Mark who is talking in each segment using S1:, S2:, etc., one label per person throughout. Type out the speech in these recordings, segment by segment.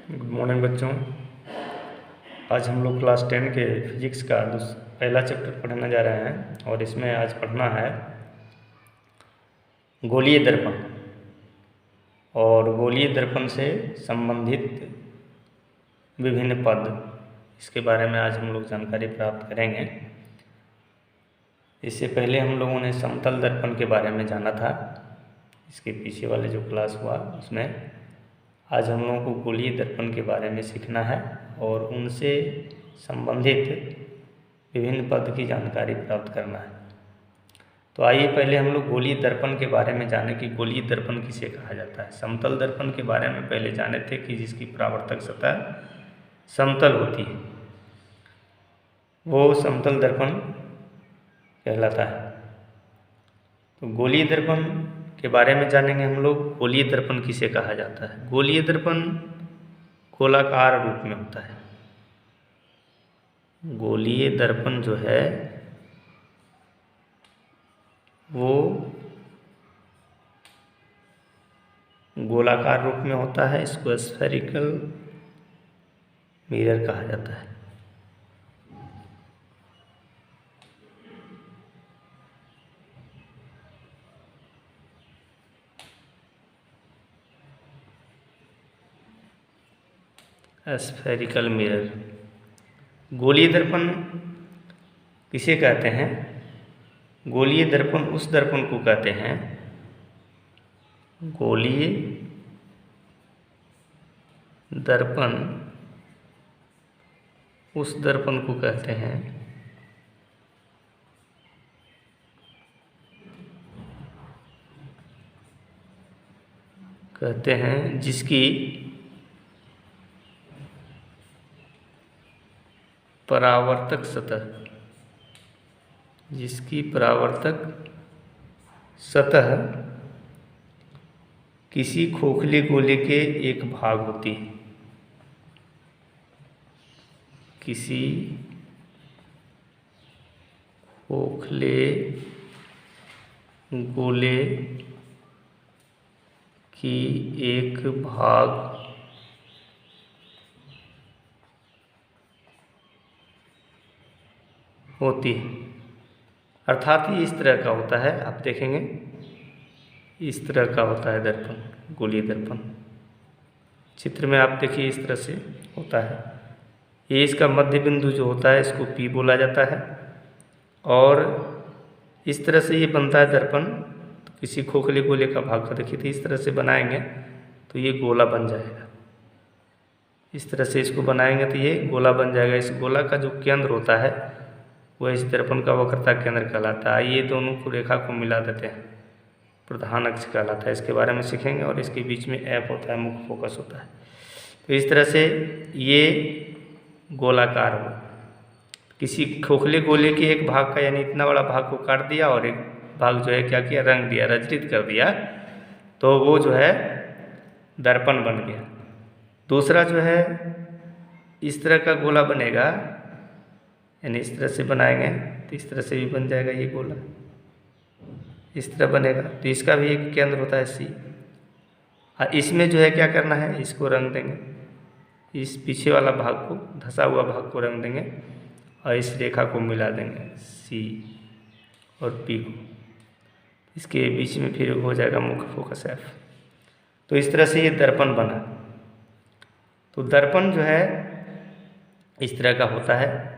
S1: Good morning बच्चों। आज हम लोग क्लास 10 के फिजिक्स का पहला चैप्टर पढ़ने जा रहे हैं और इसमें आज पढ़ना है गोलीय दर्पण और गोलीय दर्पण से संबंधित विभिन्न पद। इसके बारे में आज हम लोग जानकारी प्राप्त करेंगे। इससे पहले हम लोगों ने समतल दर्पण के बारे में जाना था। इसके पीछे वाले जो क्लास हुआ उसमें आज हम लोगों को गोलीय दर्पण के बारे में सीखना है और उनसे संबंधित विभिन्न पद की जानकारी प्राप्त करना है। तो आइए पहले हम लोग गोलीय दर्पण के बारे में जाने कि गोलीय दर्पण किसे कहा जाता है। समतल दर्पण के बारे में पहले जाने थे कि जिसकी परावर्तक सतह समतल होती है वो समतल दर्पण कहलाता है। तो गोलीय दर्पण के बारे में जानेंगे हम लोग। गोलीय दर्पण किसे कहा जाता है? गोलीय दर्पण गोलाकार रूप में होता है। गोलीय दर्पण जो है वो गोलाकार रूप में होता है। इसको स्फेरिकल मिरर कहा जाता है। Spherical mirror. गोलीय दर्पण किसे कहते हैं? गोलीय दर्पण उस दर्पण को कहते हैं, गोलीय दर्पण उस दर्पण को कहते हैं जिसकी परावर्तक सतह किसी खोखले गोले के एक भाग होती है। किसी खोखले गोले की एक भाग होती है। अर्थात ये इस तरह का होता है। आप देखेंगे इस तरह का होता है दर्पण, गोलीय दर्पण। चित्र में आप देखिए इस तरह से होता है। ये इसका मध्य बिंदु जो होता है इसको P बोला जाता है और इस तरह से ये बनता है दर्पण। तो किसी खोखले गोले का भाग को देखिए तो इस तरह से बनाएंगे तो ये गोला बन जाएगा। इस तरह से इसको बनाएंगे तो ये गोला बन जाएगा। इस गोला का जो केंद्र होता है वह इस दर्पण का वक्रता केंद्र कहलाता है। ये दोनों को रेखा को मिला देते हैं, प्रधान अक्ष कहलाता है। इसके बारे में सीखेंगे। और इसके बीच में F होता है, मुख्य फोकस होता है। तो इस तरह से ये गोलाकार हो। किसी खोखले गोले के एक भाग का यानी इतना बड़ा भाग को काट दिया और एक भाग जो है क्या किया, रंग दिया, रचित कर दिया, तो वो जो है दर्पण बन गया। दूसरा जो है इस तरह का गोला बनेगा, यानी इस तरह से बनाएंगे तो इस तरह से भी बन जाएगा ये गोला, इस तरह बनेगा। तो इसका भी एक केंद्र होता है C। और इसमें जो है क्या करना है, इसको रंग देंगे, इस पीछे वाला भाग को, धंसा हुआ भाग को रंग देंगे और इस रेखा को मिला देंगे C और P को। इसके बीच में फिर हो जाएगा मुख्य फोकस F। तो इस तरह से ये दर्पण बना। तो दर्पण जो है इस तरह का होता है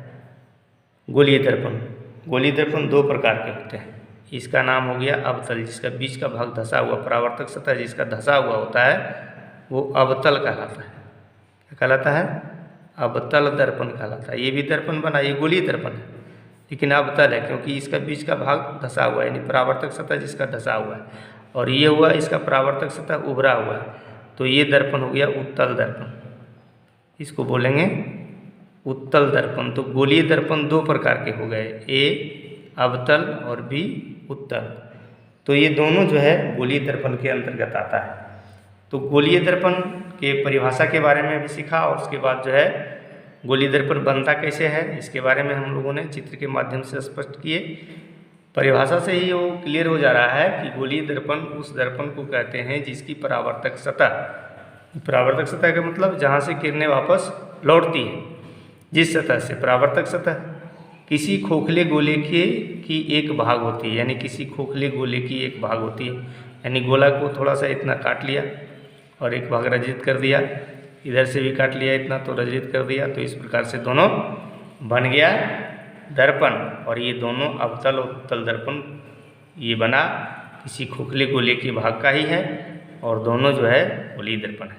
S1: गोलीय दर्पण। गोलीय दर्पण दो प्रकार के होते हैं। इसका नाम हो गया अवतल, जिसका बीच का भाग धंसा हुआ, परावर्तक सतह जिसका धंसा हुआ होता है वो अवतल कहलाता है। क्या कहलाता है? अवतल दर्पण कहलाता है। ये भी दर्पण बना, ये गोलीय दर्पण है लेकिन अवतल है क्योंकि इसका बीच का भाग धंसा हुआ है, यानी परावर्तक सतह जिसका धंसा हुआ है, और ये हुआ इसका परावर्तक सतह उभरा हुआ है। तो ये दर्पण हो गया उत्तल दर्पण। इसको बोलेंगे उत्तल दर्पण। तो गोलीय दर्पण दो प्रकार के हो गए, A अवतल और B उत्तल। तो ये दोनों जो है गोलीय दर्पण के अंतर्गत आता है। तो गोलीय दर्पण के परिभाषा के बारे में भी सीखा और उसके बाद जो है गोलीय दर्पण बनता कैसे है इसके बारे में हम लोगों ने चित्र के माध्यम से स्पष्ट किए। परिभाषा से ही वो क्लियर हो जा रहा है कि गोलीय दर्पण उस दर्पण को कहते हैं जिसकी परावर्तक सतह परावर्तक सतह का मतलब जहाँ से किरणें वापस लौटती है, जिस सतह से। परावर्तक सतह किसी खोखले गोले की एक भाग होती है, यानी किसी खोखले गोले की एक भाग होती है। यानी गोला को थोड़ा सा इतना काट लिया और एक भाग रजित कर दिया, इधर से भी काट लिया इतना तो रजित कर दिया, तो इस प्रकार से दोनों बन गया दर्पण। और ये दोनों अवतल और उत्तल दर्पण ये बना किसी खोखले गोले के भाग का ही है, और दोनों जो है गोलीय दर्पण है।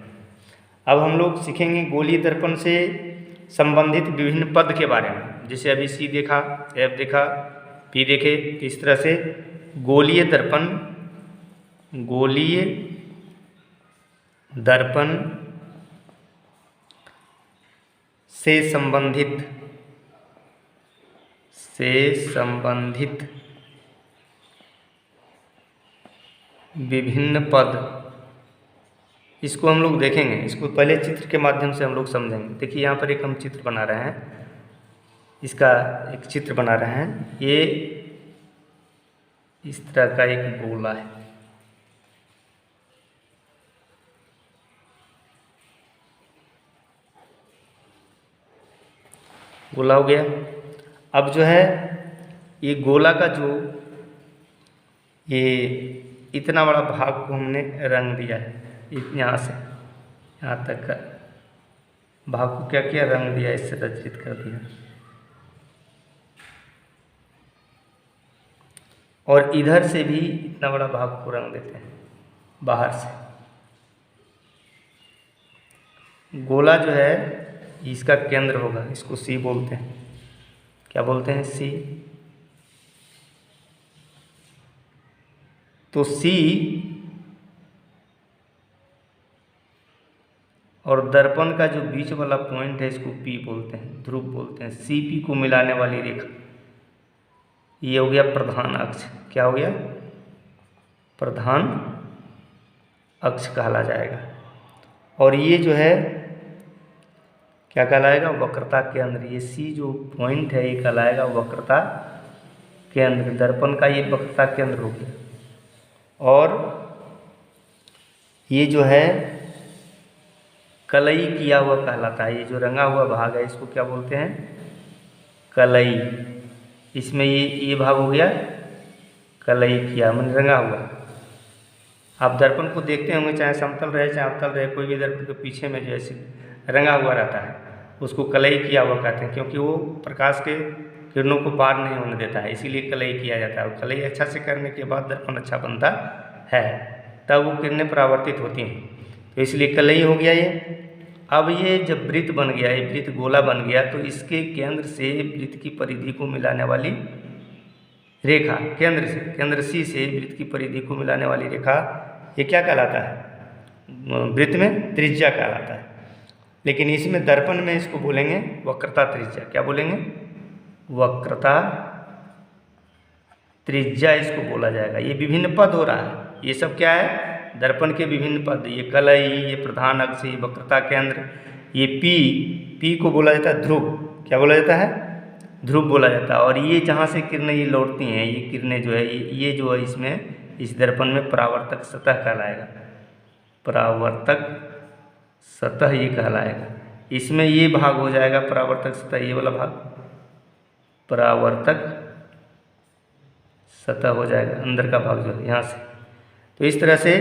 S1: अब हम लोग सीखेंगे गोलीय दर्पण से संबंधित विभिन्न पद के बारे में। जैसे अभी सी देखा, एफ देखा, पी देखे, इस तरह से गोलीय दर्पण से संबंधित विभिन्न पद, इसको हम लोग देखेंगे। इसको पहले चित्र के माध्यम से हम लोग समझेंगे। देखिए यहाँ पर एक हम चित्र बना रहे हैं, इसका एक चित्र बना रहे हैं। ये इस तरह का एक गोला है, गोला हो गया। अब जो है ये गोला का जो ये इतना बड़ा भाग को हमने रंग दिया है, यहाँ से यहाँ तक का भाग को क्या किया, रंग दिया, इससे रचित कर दिया। और इधर से भी इतना बड़ा भाग को रंग देते हैं बाहर से। गोला जो है इसका केंद्र होगा, इसको सी बोलते हैं। क्या बोलते हैं? सी। तो सी और दर्पण का जो बीच वाला पॉइंट है इसको पी बोलते हैं, ध्रुव बोलते हैं। सी पी को मिलाने वाली रेखा, ये हो गया प्रधान अक्ष। क्या हो गया? प्रधान अक्ष कहला जाएगा। और ये जो है क्या कहलाएगा? वक्रता केंद्र। ये सी जो पॉइंट है ये कहलाएगा वक्रता केंद्र। दर्पण का ये वक्रता केंद्र हो गया। और ये जो है कलई किया हुआ कहलाता है। ये जो रंगा हुआ भाग है इसको क्या बोलते हैं? कलई। इसमें ये भाग हो गया कलई किया, मन रंगा हुआ। आप दर्पण को देखते होंगे, चाहे समतल रहे चाहे अवतल रहे, कोई भी दर्पण के पीछे में जो ऐसे रंगा हुआ रहता है उसको कलई किया हुआ कहते हैं, क्योंकि वो प्रकाश के किरणों को पार नहीं होने देता है, इसीलिए कलई किया जाता है। और कलई अच्छा से करने के बाद दर्पण अच्छा बनता है, तब वो किरणें परावर्तित होती हैं, तो इसलिए कलई हो गया ये। अब ये जब वृत्त बन गया, ये वृत्त गोला बन गया, तो इसके केंद्र से वृत्त की परिधि को मिलाने वाली रेखा, केंद्र सी से वृत्त की परिधि को मिलाने वाली रेखा, ये क्या कहलाता है? वृत्त में त्रिज्या कहलाता है। लेकिन इसमें दर्पण में इसको बोलेंगे वक्रता त्रिज्या। क्या बोलेंगे? वक्रता त्रिज्या इसको बोला जाएगा। ये विभिन्न पद हो रहा है, ये सब क्या है? दर्पण के विभिन्न पद। ये कलई, ये प्रधान अक्ष, ये वक्रता केंद्र, ये पी को बोला जाता है ध्रुव। क्या बोला जाता है? ध्रुव बोला जाता है। और ये जहाँ से किरणें ये लौटती हैं, ये किरणें जो है ये जो है इसमें इस दर्पण में परावर्तक सतह कहलाएगा। परावर्तक सतह ये कहलाएगा। इसमें ये भाग हो जाएगा परावर्तक सतह, ये वाला भाग परावर्तक सतह हो जाएगा, अंदर का भाग जो है यहाँ से। तो इस तरह से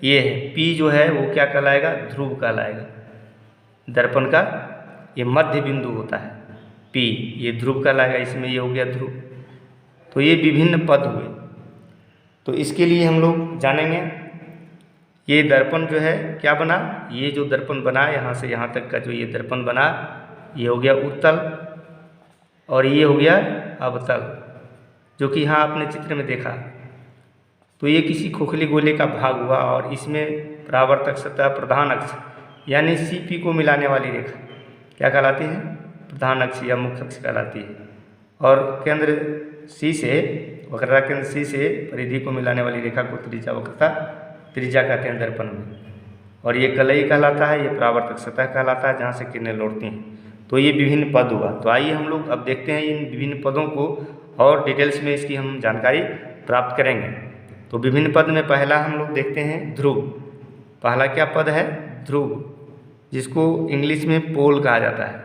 S1: ये है पी जो है वो क्या कहलाएगा? ध्रुव कहलाएगा। दर्पण का ये मध्य बिंदु होता है पी, ये ध्रुव कहलाएगा। इसमें ये हो गया ध्रुव। तो ये विभिन्न पद हुए। तो इसके लिए हम लोग जानेंगे ये दर्पण जो है क्या बना। ये जो दर्पण बना यहाँ से यहाँ तक का जो ये दर्पण बना, ये हो गया उत्तल और ये हो गया अवतल, जो कि यहाँ आपने चित्र में देखा। तो ये किसी खोखले गोले का भाग हुआ और इसमें परावर्तक सतह प्रधान अक्ष यानी सी पी को मिलाने वाली रेखा क्या कहलाती है? प्रधान अक्ष या मुख्य अक्ष कहलाती है। और केंद्र सी से, वक्रता केंद्र सी से परिधि को मिलाने वाली रेखा को त्रिज्या वक्रता त्रिज्या कहते हैं दर्पण में। और ये कलई कहलाता है, ये परावर्तक सतह कहलाता है जहाँ से किरणें लौटती हैं। तो ये विभिन्न पद हुआ। तो आइए हम लोग अब देखते हैं इन विभिन्न पदों को और डिटेल्स में इसकी हम जानकारी प्राप्त करेंगे। तो विभिन्न पद में पहला हम लोग देखते हैं ध्रुव। पहला क्या पद है? ध्रुव, जिसको इंग्लिश में पोल कहा जाता है।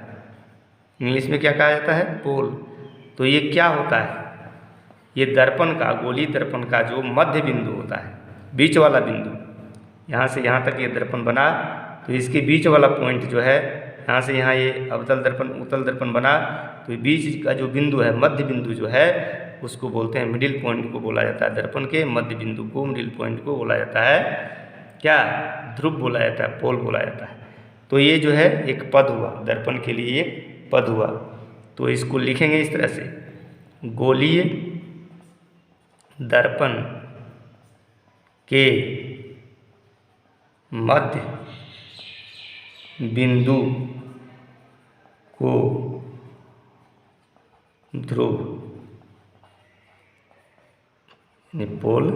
S1: इंग्लिश में क्या कहा जाता है? पोल। तो ये क्या होता है? ये दर्पण का, गोलीय दर्पण का जो मध्य बिंदु होता है, बीच वाला बिंदु, यहाँ से यहाँ तक ये दर्पण बना, तो इसके बीच वाला पॉइंट जो है, यहाँ से यहाँ ये अवतल दर्पण उत्तल दर्पण बना, तो बीच का जो बिंदु है, मध्य बिंदु जो है, उसको बोलते हैं, मिडिल पॉइंट को बोला जाता है। दर्पण के मध्य बिंदु को, मिडिल पॉइंट को बोला जाता है क्या? ध्रुव बोला जाता है, पोल बोला जाता है। तो ये जो है एक पद हुआ, दर्पण के लिए एक पद हुआ। तो इसको लिखेंगे इस तरह से, गोलीय दर्पण के मध्य बिंदु को ध्रुव पोल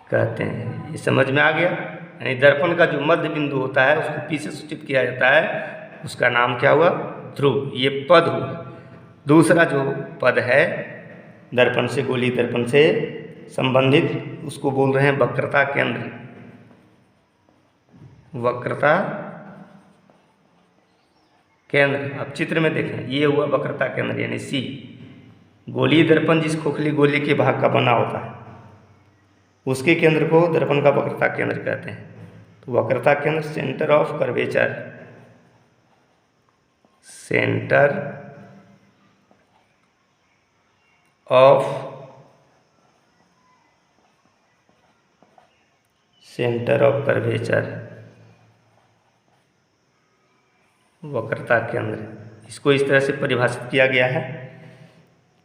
S1: कहते हैं। ये समझ में आ गया? यानी दर्पण का जो मध्य बिंदु होता है उसको पी से सूचित किया जाता है, उसका नाम क्या हुआ? ध्रुव। ये पद हुआ। दूसरा जो पद है दर्पण से, गोलीय दर्पण से संबंधित, उसको बोल रहे हैं वक्रता केंद्र। वक्रता केंद्र, आप चित्र में देखें, ये हुआ वक्रता केंद्र यानी सी। गोलीय दर्पण जिस खोखली गोले के भाग का बना होता है, उसके केंद्र को दर्पण का वक्रता केंद्र कहते हैं। तो वक्रता केंद्र, centre of curvature, centre of curvature, वक्रता केंद्र, इसको इस तरह से परिभाषित किया गया है।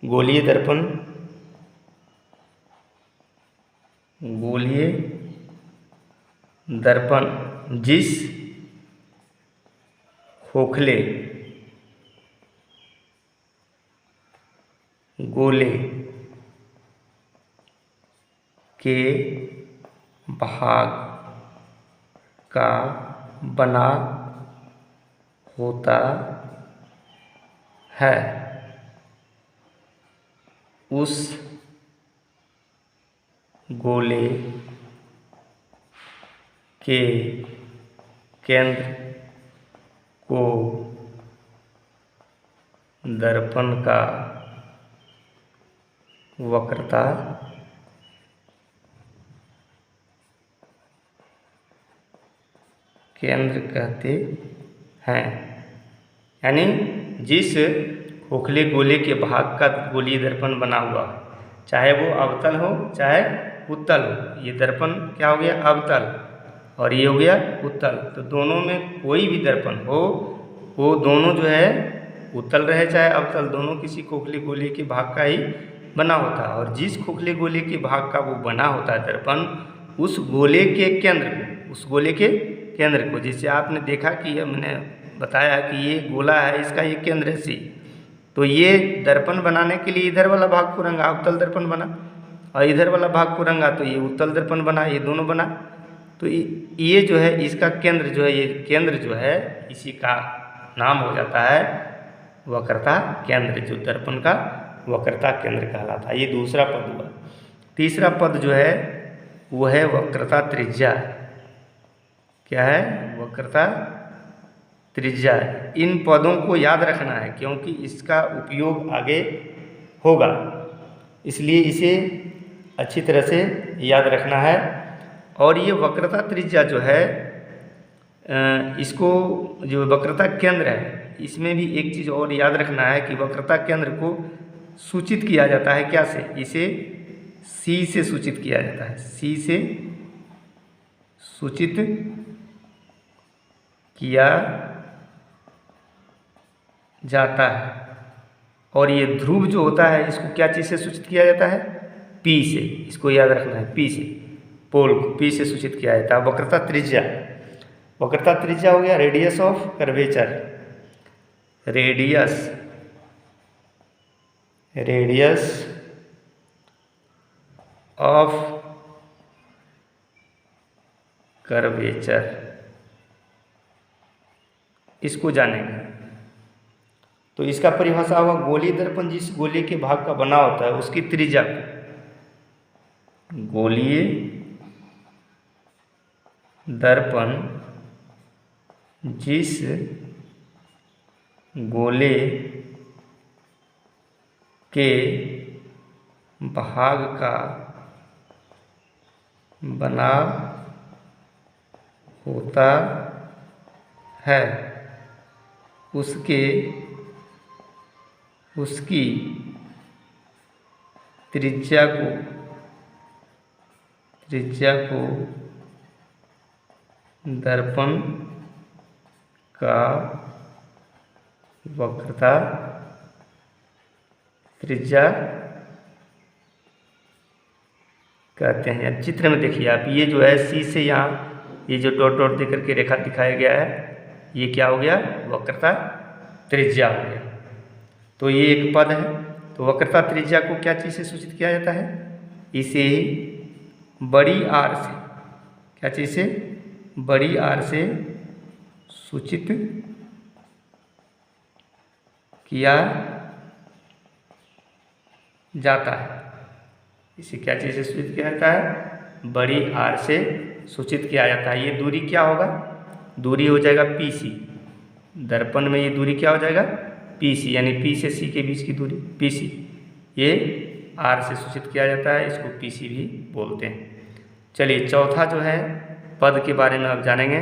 S1: गोलीय दर्पण, गोलीय दर्पण जिस खोखले गोले के भाग का बना होता है, उस गोले के केंद्र को दर्पण का वक्रता केंद्र कहते हैं। यानी जिस खोखले गोले के भाग का गोलीय दर्पण बना हुआ, चाहे वो अवतल हो चाहे उत्तल हो। ये दर्पण क्या हो गया? अवतल, और ये हो गया उत्तल। तो दोनों में कोई भी दर्पण हो, वो दोनों जो है उत्तल रहे चाहे अवतल, दोनों किसी खोखले गोले के भाग का ही बना होता है। और जिस खोखले गोले के भाग का वो बना होता है दर्पण, उस गोले के केंद्र को, उस गोले के केंद्र को, जैसे आपने देखा कि ये मैंने बताया कि ये गोला है, इसका ये केंद्र है सी, तो ये दर्पण बनाने के लिए इधर वाला भाग को रंगा, अवतल दर्पण बना, और इधर वाला भाग को रंगा तो ये उत्तल दर्पण बना, ये दोनों बना। तो ये जो है इसका केंद्र जो है, ये केंद्र जो है, इसी का नाम हो जाता है वक्रता केंद्र, जो दर्पण का वक्रता केंद्र कहलाता है। ये दूसरा पद हुआ। तीसरा पद जो है वो है वक्रता त्रिज्या। क्या है? वक्रता त्रिज्या। इन पदों को याद रखना है क्योंकि इसका उपयोग आगे होगा, इसलिए इसे अच्छी तरह से याद रखना है। और ये वक्रता त्रिज्या जो है, इसको जो वक्रता केंद्र है, इसमें भी एक चीज़ और याद रखना है कि वक्रता केंद्र को सूचित किया जाता है क्या से? इसे सी से सूचित किया जाता है। सी से सूचित किया जाता है। और ये ध्रुव जो होता है, इसको क्या चीज़ से सूचित किया जाता है? पी से। इसको याद रखना है, पी से, पोल को पी से सूचित किया जाता है। वक्रता त्रिज्या, वक्रता त्रिज्या हो गया radius of curvature, radius of curvature, इसको जानेंगे। तो इसका परिभाषा हुआ, गोलीय दर्पण जिस गोले के भाग का बना होता है उसकी त्रिज्या को, गोलीय दर्पण जिस गोले के भाग का बना होता है उसकी त्रिज्या को दर्पण का वक्रता त्रिज्या कहते हैं। अब चित्र में देखिए आप, ये जो है सी से यहाँ ये जो डॉट डॉट दे करके रेखा दिखाया गया है, ये क्या हो गया? वक्रता त्रिज्या हो गया। तो ये एक पद है। तो वक्रता त्रिज्या को क्या चीज़ से सूचित किया जाता है? इसे बड़ी आर से, क्या चीज़ से? बड़ी आर से सूचित किया जाता है। इसे क्या चीज़ से सूचित किया जाता है? बड़ी आर से सूचित किया जाता है। ये दूरी क्या होगा? दूरी हो जाएगा पी सी। दर्पण में ये दूरी क्या हो जाएगा? पी सी, यानी पी से सी के बीच की दूरी पी सी। ये आर से सूचित किया जाता है, इसको पी सी भी बोलते हैं। चलिए चौथा जो है पद के बारे में अब जानेंगे।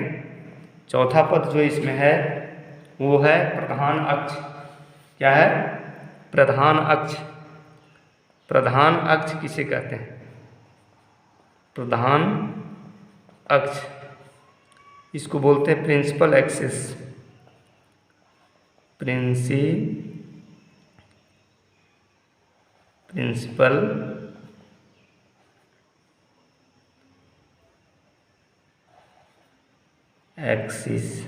S1: चौथा पद जो इसमें है वो है प्रधान अक्ष। क्या है? प्रधान अक्ष। प्रधान अक्ष किसे कहते हैं? प्रधान अक्ष, इसको बोलते हैं principal axis. Principal axis.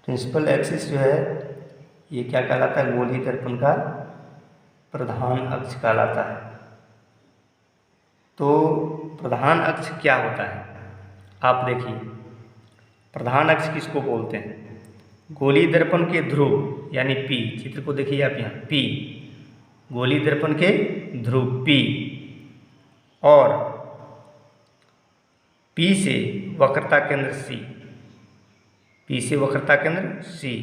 S1: Principal axis जो है ये क्या कहलाता है? गोलीय दर्पण का प्रधान अक्ष कहलाता है। तो प्रधान अक्ष क्या होता है? आप देखिए, प्रधान अक्ष किसको बोलते हैं? गोलीय दर्पण के ध्रुव यानी पी, चित्र को देखिए आप यहाँ, पी गोलीय दर्पण के ध्रुव पी और पी से वक्रता केंद्र सी, पी से वक्रता केंद्र सी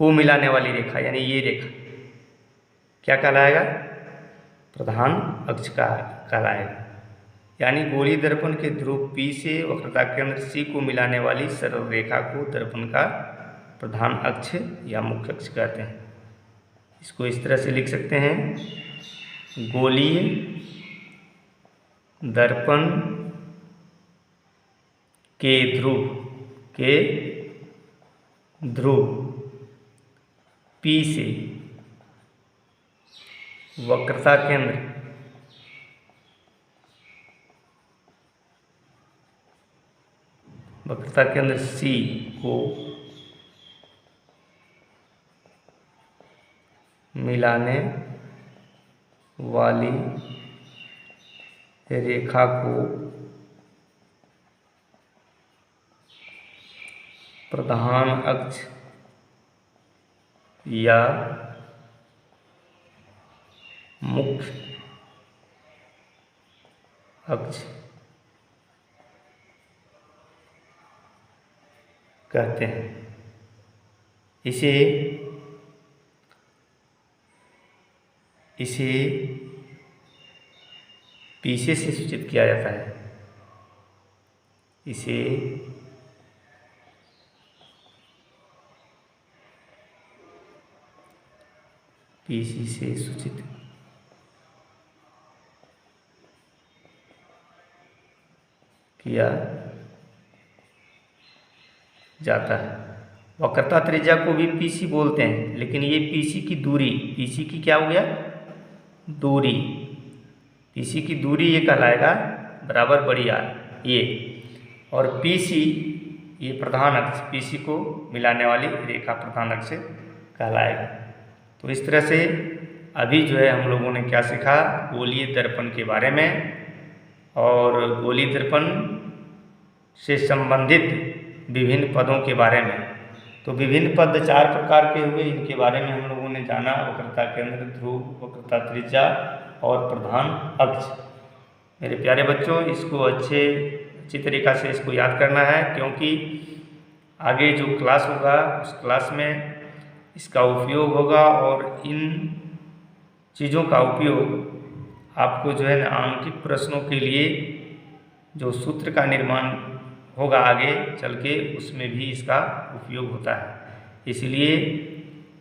S1: को मिलाने वाली रेखा, यानी ये रेखा क्या कहलाएगा? प्रधान अक्ष का कहलाएगा। यानी गोलीय दर्पण के ध्रुव पी से वक्रता केंद्र सी को मिलाने वाली सरल रेखा को दर्पण का प्रधान अक्ष या मुख्य अक्ष कहते हैं। इसको इस तरह से लिख सकते हैं, गोलीय दर्पण के ध्रुव पी से वक्रता केंद्र सी को मिलाने वाली रेखा को प्रधान अक्ष या मुख्य अक्ष कहते हैं। इसे पीछे से सूचित किया जाता है। इसे पीसी से सूचित किया जाता है। वक्रता त्रिज्या को भी पीसी बोलते हैं, लेकिन ये पीसी की दूरी, पीसी की क्या हो गया? दूरी, पीसी की दूरी ये कहलाएगा बराबर बड़ी आर ये, और पीसी ये प्रधान अक्ष, पीसी को मिलाने वाली रेखा प्रधान अक्ष कहलाएगा। तो इस तरह से अभी जो है हम लोगों ने क्या सीखा? गोलीय दर्पण के बारे में, और गोलीय दर्पण से संबंधित विभिन्न पदों के बारे में। तो विभिन्न पद 4 प्रकार के हुए, इनके बारे में हम लोगों ने जाना। वक्रता केंद्र, ध्रुव, वक्रता त्रिज्या और प्रधान अक्ष। मेरे प्यारे बच्चों, इसको अच्छे अच्छी तरीक़ा से इसको याद करना है, क्योंकि आगे जो क्लास होगा उस क्लास में इसका उपयोग होगा और इन चीज़ों का उपयोग आपको जो है ना आंकिक प्रश्नों के लिए जो सूत्र का निर्माण होगा आगे चल के, उसमें भी इसका उपयोग होता है। इसलिए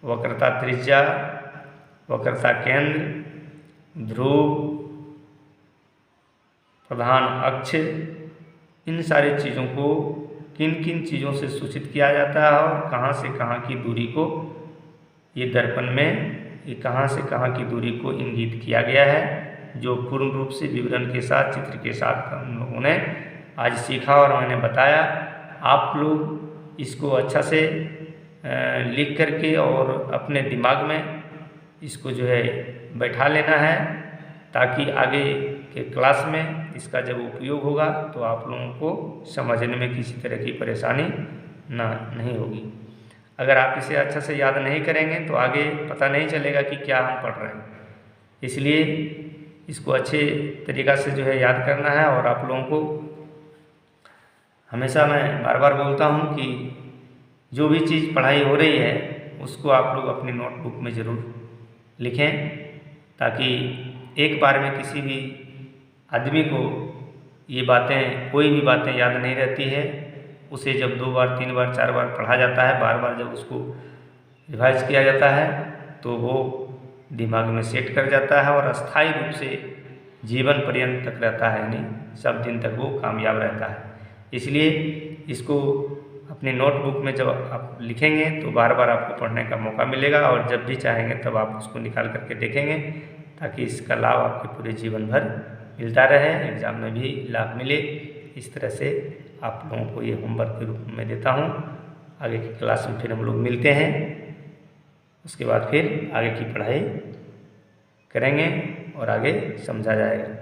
S1: वक्रता त्रिज्या, वक्रता केंद्र, ध्रुव, प्रधान अक्ष, इन सारी चीज़ों को किन किन चीज़ों से सूचित किया जाता है और कहाँ से कहाँ की दूरी को ये दर्पण में ये कहाँ से कहाँ की दूरी को इंगित किया गया है, जो पूर्ण रूप से विवरण के साथ चित्र के साथ हम लोगों ने आज सीखा और मैंने बताया। आप लोग इसको अच्छा से लिख करके और अपने दिमाग में इसको जो है बैठा लेना है, ताकि आगे के क्लास में इसका जब उपयोग होगा तो आप लोगों को समझने में किसी तरह की परेशानी नहीं होगी। अगर आप इसे अच्छा से याद नहीं करेंगे तो आगे पता नहीं चलेगा कि क्या हम पढ़ रहे हैं। इसलिए इसको अच्छे तरीक़ा से जो है याद करना है। और आप लोगों को हमेशा मैं बार बार बोलता हूँ कि जो भी चीज़ पढ़ाई हो रही है उसको आप लोग अपनी नोटबुक में ज़रूर लिखें, ताकि एक बार में किसी भी आदमी को ये बातें, कोई भी बातें याद नहीं रहती है। उसे जब 2 बार 3 बार 4 बार पढ़ा जाता है, बार बार जब उसको रिवाइज किया जाता है तो वो दिमाग में सेट कर जाता है और अस्थायी रूप से जीवन पर्यंत तक रहता है, यानी सब दिन तक वो कामयाब रहता है। इसलिए इसको अपनी नोटबुक में जब आप लिखेंगे तो बार बार आपको पढ़ने का मौका मिलेगा और जब भी चाहेंगे तब आप उसको निकाल करके देखेंगे, ताकि इसका लाभ आपके पूरे जीवन भर मिलता रहे, एग्ज़ाम में भी लाभ मिले। इस तरह से आप लोगों को ये होमवर्क के रूप में देता हूँ। आगे की क्लास में फिर हम लोग मिलते हैं, उसके बाद फिर आगे की पढ़ाई करेंगे और आगे समझा जाएगा।